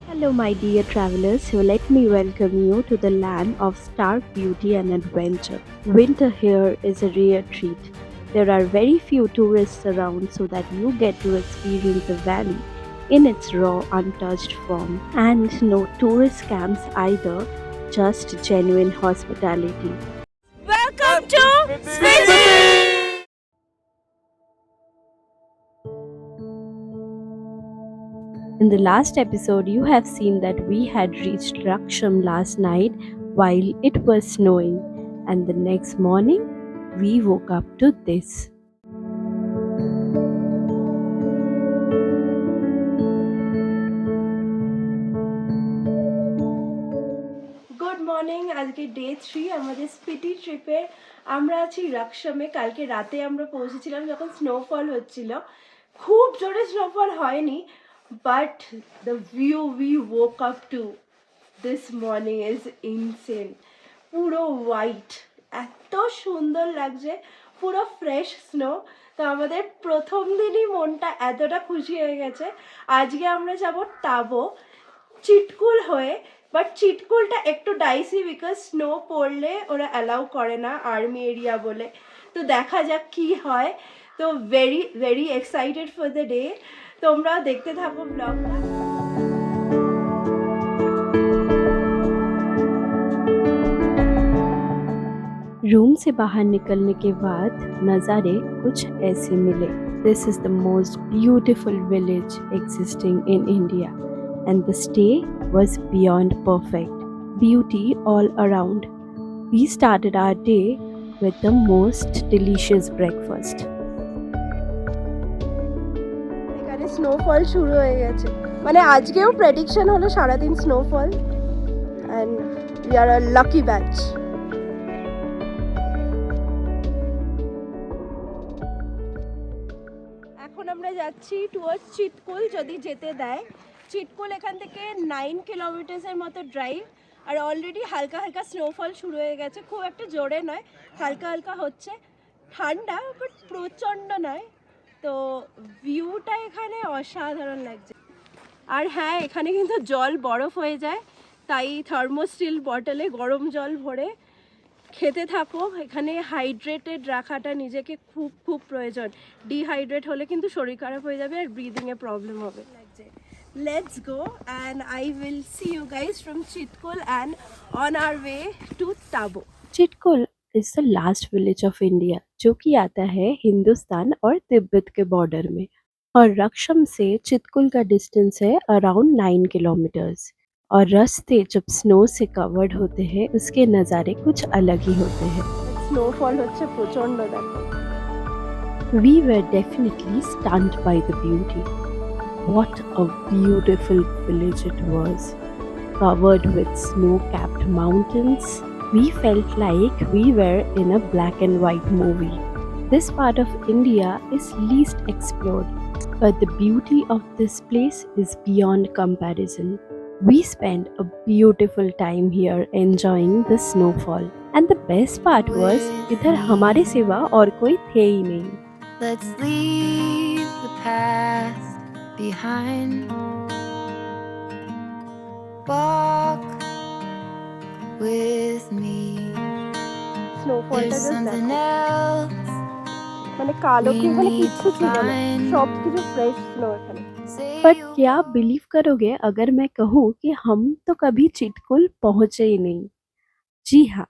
Hello, my dear travelers. So let me welcome you to the land of stark beauty and adventure. Winter here is a rare treat. There are very few tourists around, so that you get to experience the valley in its raw, untouched form. And no tourist camps either, just genuine hospitality. Welcome to Spiti! In the last episode, you have seen that we had reached Raksham last night while it was snowing, and the next morning we woke up to this. Good morning. আজকে day 3 আমাদের স্পিটি ট্রিপে। আমরা আছি রাকসামে। কালকে রাতে আমরা পৌঁছেছিলাম যখন স্নোফল হচ্ছিল। খুব জোরে স্নোফল হয়নি, but the view we woke up to this morning is insane. পুরো হোয়াইট, এত সুন্দর লাগছে, পুরো ফ্রেশ স্নো। তো আমাদের প্রথম দিনই মনটা এতটা খুশি হয়ে গেছে। আজকে আমরা যাব টাবো, চিটকুল হয়ে। বাট চিটকুলটা একটু ডাইসি, বিকজ স্নো পড়লে ওরা অ্যালাউ করে না, আর্মি এরিয়া বলে। তো দেখা যাক কি হয়। তো very very excited for the day. তোমরা দেখতে থাকো ব্লগটা। रूम से बाहर निकलने के बाद नज़ारे कुछ ऐसे मिले। This is the most beautiful village existing in India and the stay was beyond perfect. Beauty all around. We started our day with the most delicious breakfast. এখানে স্নোফল শুরু হয়ে গেছে, মানে আজকেও প্রেডিকশন হলো সারাদিন snowfall, and we are a lucky batch. এখন আমরা যাচ্ছি টুয়ার্ডস চিটকুল, যদি যেতে দেয়। চিটকুল এখান থেকে 9 কিলোমিটার্সের মতো ড্রাইভ, আর অলরেডি হালকা হালকা স্নোফল শুরু হয়ে গেছে। খুব একটা জোরে নয়, হালকা হালকা হচ্ছে। ঠান্ডা বাট প্রচণ্ড নয়। তো ভিউটা এখানে অসাধারণ লাগছে। আর হ্যাঁ, এখানে কিন্তু জল বরফ হয়ে যায়, তাই থার্মোস্টিল বটলে গরম জল ভরে খেতে থাকো। এখানে হাইড্রেটেড রাখাটা নিজেকে খুব খুব প্রয়োজন। ডিহাইড্রেট হলে কিন্তু শরীর খারাপ হয়ে যাবে আর ব্রিদিংয়ে প্রবলেম হবে। Let's go and I will see you guys from Chitkul and on our way to Tabo. Chitkul is the last village of India जो कि आता है हिंदुस्तान और तिब्बत के बॉर्डर में, और रक्षम से चितकुल का डिस्टेंस है अराउंड 9 किलोमीटर्स। और रास्ते जब स्नो से कवर्ड होते हैं उसके नज़ारे कुछ अलग ही होते हैं। स्नोफॉल হচ্ছে প্রচন্ড দেখো। We were definitely stunned by the beauty. What a beautiful village it was, covered with snow-capped mountains. We felt like we were in a black and white movie. This part of India is least explored, but the beauty of this place is beyond comparison. We spent a beautiful time here enjoying the snowfall. And the best part was, इधर हमारे सिवा और कोई थे ही नहीं। Let's leave the past behind. Walk with me. স্নোফলটা There's just something দেখো, else. মানে কালো কি এখানে কিচ্ছু ছিল না, সব কিছু ফ্রেশ স্নো এখানে। बट क्या आप बिलीव करोगे अगर मैं कहूँ कि हम तो कभी चिटकुल पहुँचे ही नहीं। जी हाँ,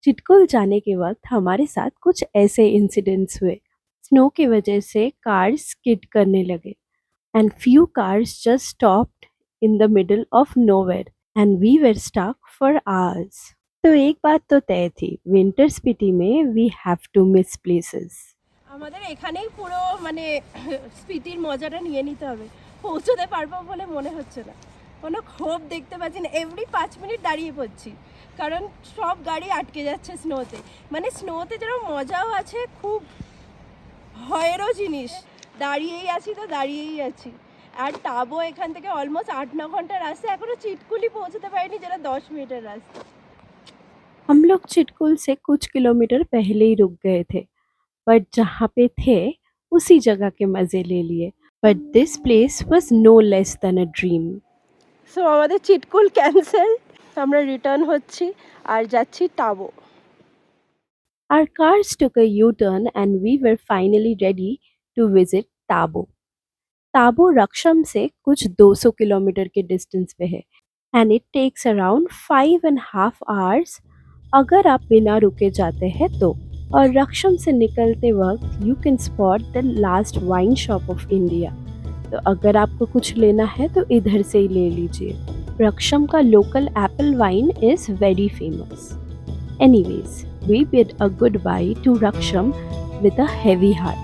चिटकुल जाने के वक्त हमारे साथ कुछ ऐसे इंसिडेंट्स हुए। स्नो की वजह से कार्स स्किड करने लगे, and few cars just stopped in the middle of nowhere and we were stuck for hours. तो एक बात तो तय थी, विंटर स्पिटी में we have to miss places. আমাদের এখানেই পুরো মানে স্পিতির মজাটা নিয়ে নিতে হবে। পৌঁছতে পারবো বলে মনে হচ্ছে না, কোনো ক্ষোভ দেখতে পাচ্ছি না। এভরি 5 মিনিট দাঁড়িয়ে পড়ছি, কারণ সব গাড়ি আটকে যাচ্ছে স্নোতে। মানে স্নোতে যেরকম মজাও আছে, খুব ভয়েরও জিনিস। দাঁড়িয়েই আছি তো দাঁড়িয়েই আছি। আর টাবো এখান থেকে অলমোস্ট 8-9 ঘন্টার রাস্তা, এখনো চিটকুলি পৌঁছতে পারিনি, যেটা 10 मिनटर रास्ता। हम लोग चिटकुल से कुछ किलोमीटर पहले ही रुक गए थे, बट जहाँ पे थे उसी जगह के मज़े ले लिए। But this place was no less than a dream. So আমাদের চিটকুল ক্যান্সেল, আমরা রিটার্ন হচ্ছি আর যাচ্ছি টাবো। Our cars took a U-turn and we were finally ready to visit Tabo. Tabo Raksham से कुछ 200 किलोमीटर के डिस्टेंस पे है and it takes around 5.5 hours अगर आप बिना रुके जाते हैं तो। और रक्षम से निकलते वक्त you can spot the last wine shop of India. तो अगर आपको कुछ लेना है तो इधर से ही ले लीजिए। रक्षम का local Apple wine is very famous. Anyways, we bid a goodbye to Raksham with a heavy heart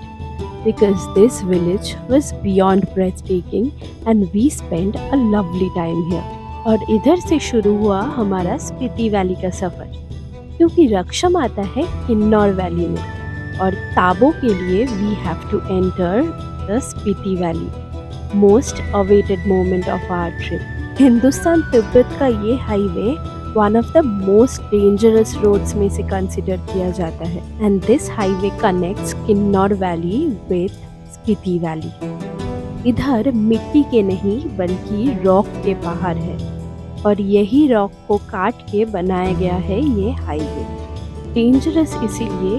because this village was beyond breathtaking and we spent a lovely time here. और इधर से शुरू हुआ हमारा स्पीति वैली का सफर, क्योंकि रक्षम आता है किन्नौर वैली में और ताबो के लिए we have to enter the Spiti valley, most awaited moment of our trip. Hindustan Tibet का ये highway one of the most dangerous roads में से कंसिडर किया जाता है and this highway connects Kinnaur valley with Spiti valley. इधर मिट्टी के नहीं बल्कि रॉक के पहाड़ है और यही रॉक को काट के बनाया गया है ये हाईवे। डेंजरस इसीलिए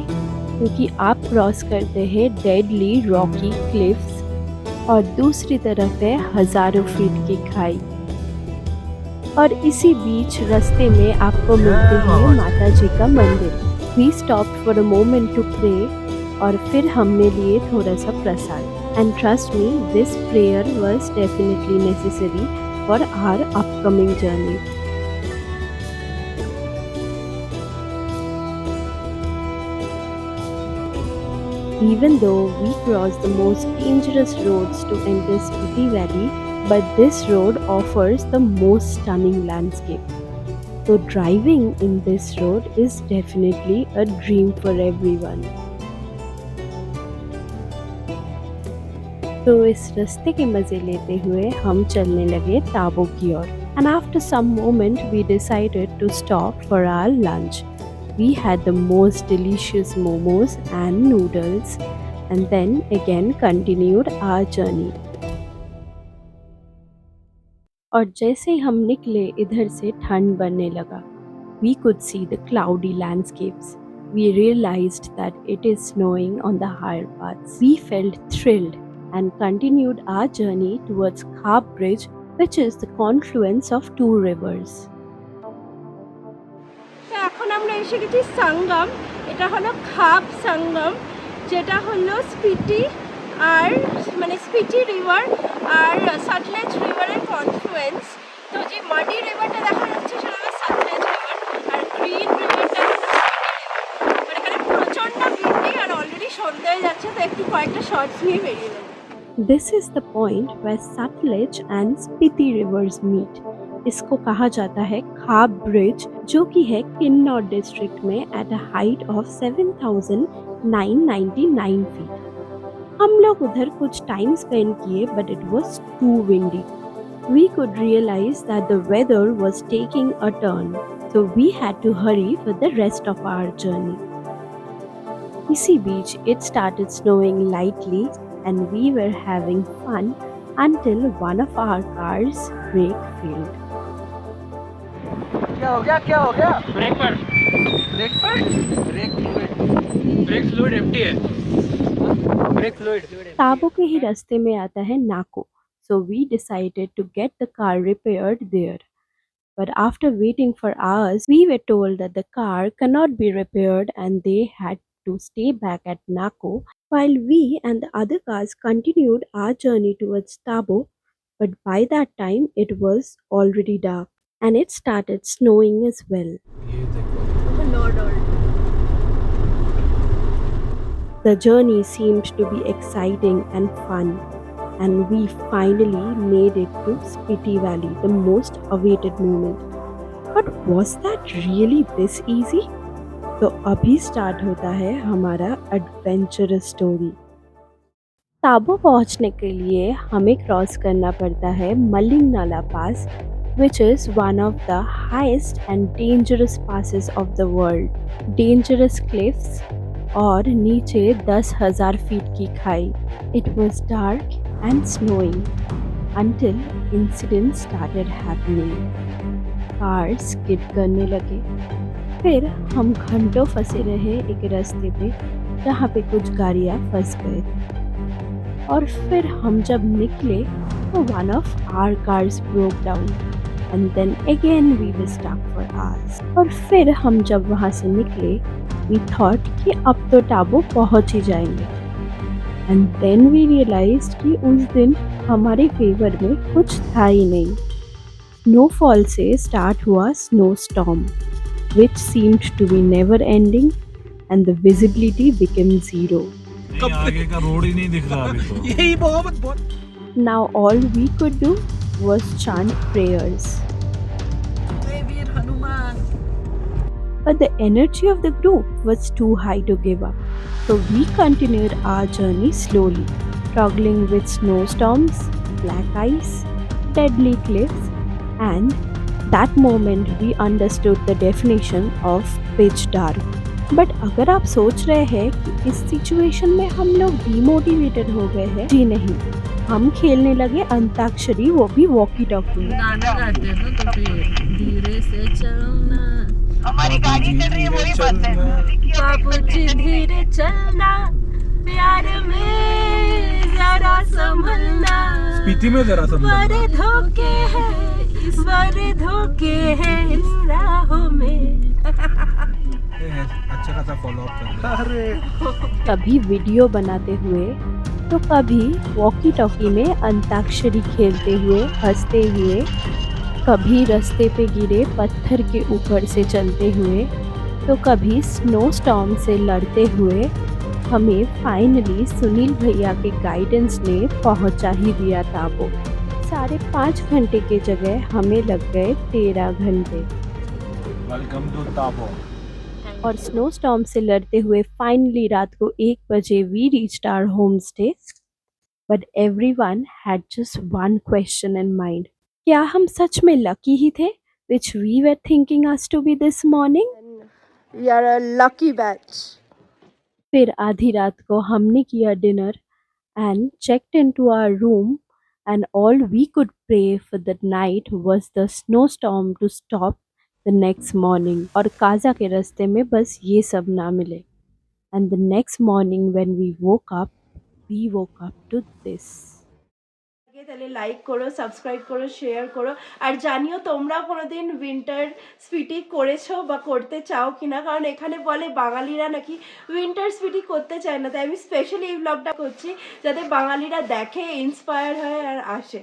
क्योंकि आप क्रॉस करते हैं डेडली रॉकी क्लिफ्स और दूसरी तरफ है हजारों फीट की खाई और इसी बीच रास्ते में आपको मिलते हैं माता जी का मंदिर। We stop for a moment to pray और फिर हमने लिए थोड़ा सा प्रसाद and trust me this prayer was definitely necessary for our upcoming journey. Even though we crossed the most dangerous roads to enter Spiti Valley, but this road offers the most stunning landscape. So driving in this road is definitely a dream for everyone. तो इस रास्ते के मजे लेते हुए हम चलने लगे ताबो की ओर and after some moment we decided to stop for our lunch. We had the most delicious momos and noodles and then again continued our journey. और जैसे ही हम निकले इधर से ठंड बढ़ने लगा। We could see the cloudy landscapes. We realized that it is snowing on the higher paths. We felt thrilled and continued our journey towards Khab Bridge, which is the confluence of two rivers. এখন আমরা এসে গেছি সঙ্গম, এটা হলো খাব সঙ্গম, যেটা হলো স্পিটি আর মানে স্পিটি রিভার আর সটলেজ রিভারের কনফ্লুয়েন্স। তো যে মাটি রিভারটা দেখা যাচ্ছে সেটা হলো সটলেজ রিভার আর গ্রিন রিভারটা হলো মানে এখানে প্রচণ্ড বৃষ্টি আর অলরেডি সন্ধ্যা হয়ে যাচ্ছে, তো একটু কয়েকটা শর্টস নিয়ে বেরিয়ে যাবো। This is the point where Satluj and Spiti rivers meet. इसको कहा जाता है खाब ब्रिज, जो कि है किन्नौर डिस्ट्रिक्ट में at a height of 7,999 feet. हम लोग उधर कुछ टाइम स्पेंड किए but it was too windy. We could realize that the weather was taking a turn, so we had to hurry for the rest of our journey. इसी बीच it started snowing lightly and we were having fun until one of our cars brake failed. क्या हो गया break पर brake fluid empty है। Brake fluid Tabo के ही रास्ते में आता है नाको, so we decided to get the car repaired there. But after waiting for hours, we were told that the car cannot be repaired and they had to stay back at Nako while we and the other cars continued our journey towards Tabo. But by that time it was already dark and it started snowing as well. The journey seemed to be exciting and fun, and we finally made it to Spiti Valley, the most awaited moment. But was that really this easy? तो अभी start होता है हमारा adventurous story. Tabo पहुंचने के लिए हमें cross करना पड़ता है मलिंग नाला पास, which is one of the highest and dangerous passes of the world. Dangerous cliffs और नीचे 10,000 फीट की खाई। It was dark and snowing. until incidents started happening. Cars skid करने लगे, फिर हम घंटों फंसे रहे एक रास्ते पे जहाँ पे कुछ गाड़ियाँ फंस गए थे। और फिर हम जब निकले तो one of our cars broke down and then again we were stuck for hours. और फिर हम जब वहाँ से निकले we thought कि अब तो टाबो पहुँच ही जाएंगे and then we realized कि उस दिन हमारे फेवर में कुछ था ही नहीं। स्नोफॉल से स्टार्ट हुआ snowstorm which seemed to be never ending and the visibility became zero. नहीं, आगे का रोड ही नहीं दिख रहा अभी तो। यही बहुत Now all we could do was chant prayers. Veer Hanuman But the energy of the group was too high to give up. So we continued our journey slowly, struggling with snowstorms, black ice, deadly cliffs, and that moment we understood the definition of pitch dark. But अगर आप सोच रहे हैं कि इस situation में हम लोग डिमोटिवेटेड हो गए हैं, जी नहीं, हम खेलने लगे अंताक्षरी, वो भी वॉकी टॉकी। गाना गाते हैं ना तो फिर धीरे से चलना हमारी गाड़ी चल रही है वही बात है। बाबूजी धीरे चलना प्यार में जरा संभलना स्पीति में जरा सा बड़े धोखे हैं इस बड़े धोखे हैं इस राहों में अच्छा खासा फॉलो अप कर अरे कभी वीडियो बनाते हुए तो कभी वॉकी टॉकी में अंताक्षरी खेलते हुए हंसते हुए, कभी रास्ते पे गिरे पत्थर के ऊपर से चलते हुए तो कभी स्नो स्टॉर्म से लड़ते हुए हमें फाइनली सुनील भैया के गाइडेंस ने पहुंचा ही दिया था। वो 5.5 घंटे की जगह हमें लग गए 13 घंटे। Welcome to Tabo. और स्नो स्टॉर्म से लड़ते हुए फाइनली रात को 1 बजे we reached our home stay. But everyone had just one question in mind, क्या हम सच में लकी ही थे which we were thinking us to be this morning? We are a lucky batch. फिर आधी रात को हमने किया dinner and checked into our room and all we could pray for that night was the snowstorm to stop the next morning और काजा के रास्ते में बस ये सब ना मिले। And the next morning when we woke up to this. তাহলে লাইক করো, সাবস্ক্রাইব করো, শেয়ার করো আর জানিও তোমরা কোনোদিন উইন্টার স্পিটি করেছো বা করতে চাও কিনা, কারণ এখানে বলে বাঙালিরা নাকি উইন্টার স্পিটি করতে চায় না, তাই আমি স্পেশালি এই ব্লগটা করছি যাতে বাঙালিরা দেখে, ইন্সপায়ার হয় আর আসে।